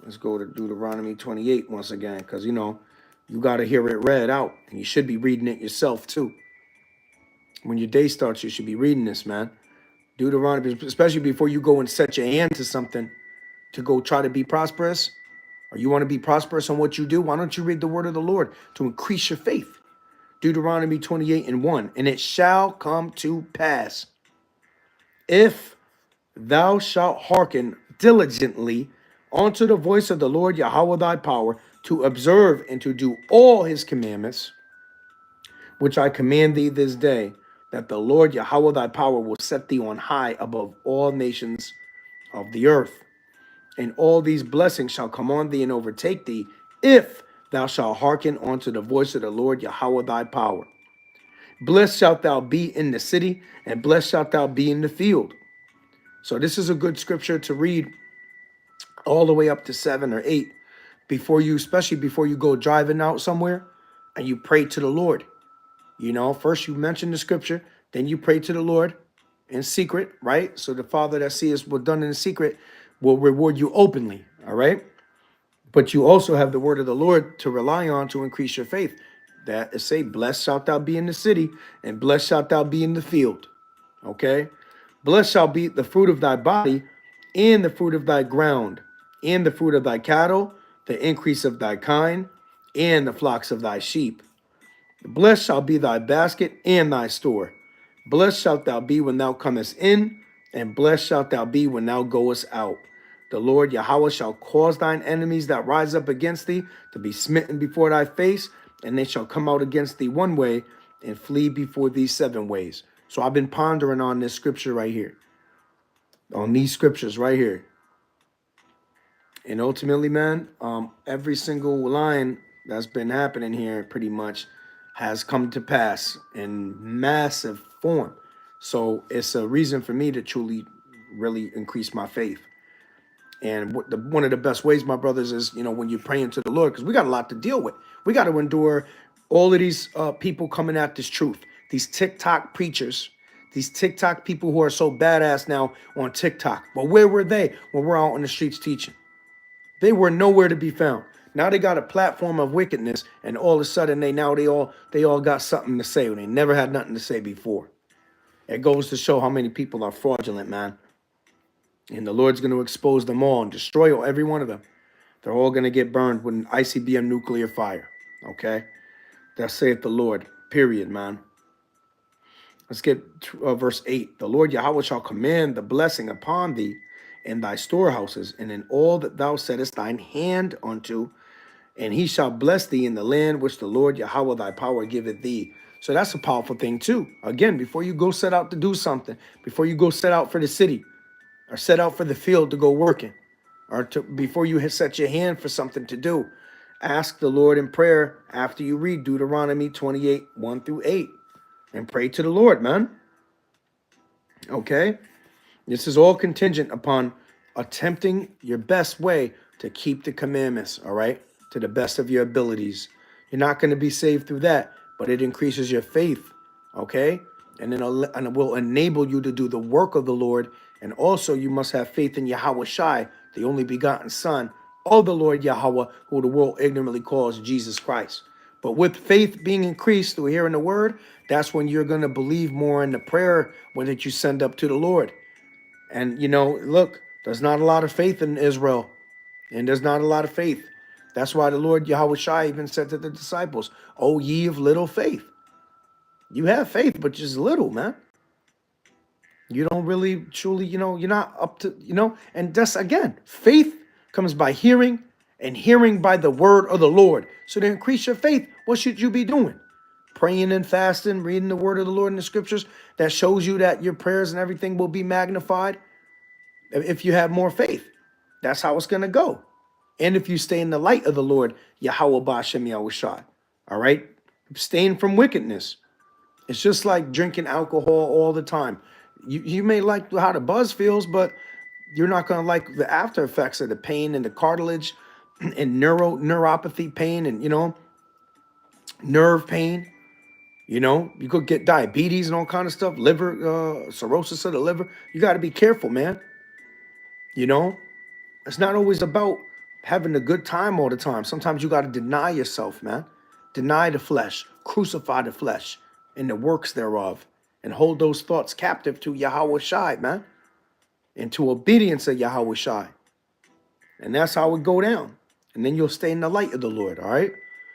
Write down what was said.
Let's go to Deuteronomy 28 once again, because, you got to hear it read out. And you should be reading it yourself, too. When your day starts, you should be reading this, man. Deuteronomy, especially before you go and set your hand to something to go try to be prosperous, or you want to be prosperous on what you do, why don't you read the word of the Lord to increase your faith? Deuteronomy 28 and 1. And it shall come to pass, if thou shalt hearken diligently unto the voice of the Lord Yahweh thy power, to observe and to do all his commandments, which I command thee this day, that the Lord Yahweh thy power will set thee on high above all nations of the earth. And all these blessings shall come on thee and overtake thee, if thou shalt hearken unto the voice of the Lord Yahweh thy power. Blessed shalt thou be in the city, and blessed shalt thou be in the field. So this is a good scripture to read all the way up to 7 or 8 before you, especially before you go driving out somewhere and you pray to the Lord. First you mention the scripture, then you pray to the Lord in secret, right? So the Father that sees what's done in secret will reward you openly, all right? But you also have the word of the Lord to rely on to increase your faith. That is, say, blessed shalt thou be in the city, and blessed shalt thou be in the field. Okay? Blessed shall be the fruit of thy body, and the fruit of thy ground, and the fruit of thy cattle, the increase of thy kind, and the flocks of thy sheep. Blessed shall be thy basket and thy store. Blessed shalt thou be when thou comest in, and blessed shalt thou be when thou goest out. The Lord Yahweh shall cause thine enemies that rise up against thee to be smitten before thy face, and they shall come out against thee one way and flee before thee 7 ways. So I've been pondering on this scripture right here, on these scriptures right here. And ultimately, man, every single line that's been happening here pretty much has come to pass in massive form. So it's a reason for me to truly, really increase my faith. And one of the best ways, my brothers, is, when you're praying to the Lord, because we got a lot to deal with. We got to endure all of these people coming at this truth, these TikTok preachers, these TikTok people who are so badass now on TikTok. But where were they when we're out on the streets teaching? They were nowhere to be found. Now they got a platform of wickedness, and all of a sudden they all got something to say when they never had nothing to say before. It goes to show how many people are fraudulent, man. And the Lord's going to expose them all and destroy every one of them. They're all going to get burned with an ICBM nuclear fire. Okay? That saith the Lord. Period, man. Let's get to verse 8. The Lord Yahweh shall command the blessing upon thee in thy storehouses, and in all that thou settest thine hand unto, and he shall bless thee in the land which the Lord Yahweh thy power giveth thee. So that's a powerful thing too. Again, before you go set out to do something, before you go set out for the city, or set out for the field to go working, or before you set your hand for something to do, ask the Lord in prayer after you read Deuteronomy 28, 1 through 8, and pray to the Lord, man. Okay? This is all contingent upon attempting your best way to keep the commandments, all right, to the best of your abilities. You're not going to be saved through that, but it increases your faith, okay? And it will enable you to do the work of the Lord. And also you must have faith in Yahweh Shai, the only begotten Son of the Lord Yahweh, who the world ignorantly calls Jesus Christ. But with faith being increased through hearing the word, that's when you're going to believe more in the prayer that you send up to the Lord. And, look, there's not a lot of faith in Israel. And there's not a lot of faith. That's why the Lord Yahweh Shai even said to the disciples, "O ye of little faith." You have faith, but just little, man. You don't really truly, you're not up to, and that's, again, faith comes by hearing, and hearing by the word of the Lord. So to increase your faith, what should you be doing? Praying and fasting, reading the word of the Lord in the scriptures that shows you that your prayers and everything will be magnified if you have more faith. That's how it's going to go. And if you stay in the light of the Lord, Yahweh Ba'ashem Yahushai, all right? Abstain from wickedness. It's just like drinking alcohol all the time. You may like how the buzz feels, but you're not going to like the after effects of the pain and the cartilage and neuropathy pain and, nerve pain. You could get diabetes and all kind of stuff, liver, cirrhosis of the liver. You got to be careful, man. It's not always about having a good time all the time. Sometimes you got to deny yourself, man. Deny the flesh, crucify the flesh and the works thereof, and hold those thoughts captive to Yahweh Shai, man, and to obedience of Yahweh Shai. And that's how it go down. And then you'll stay in the light of the Lord, all right?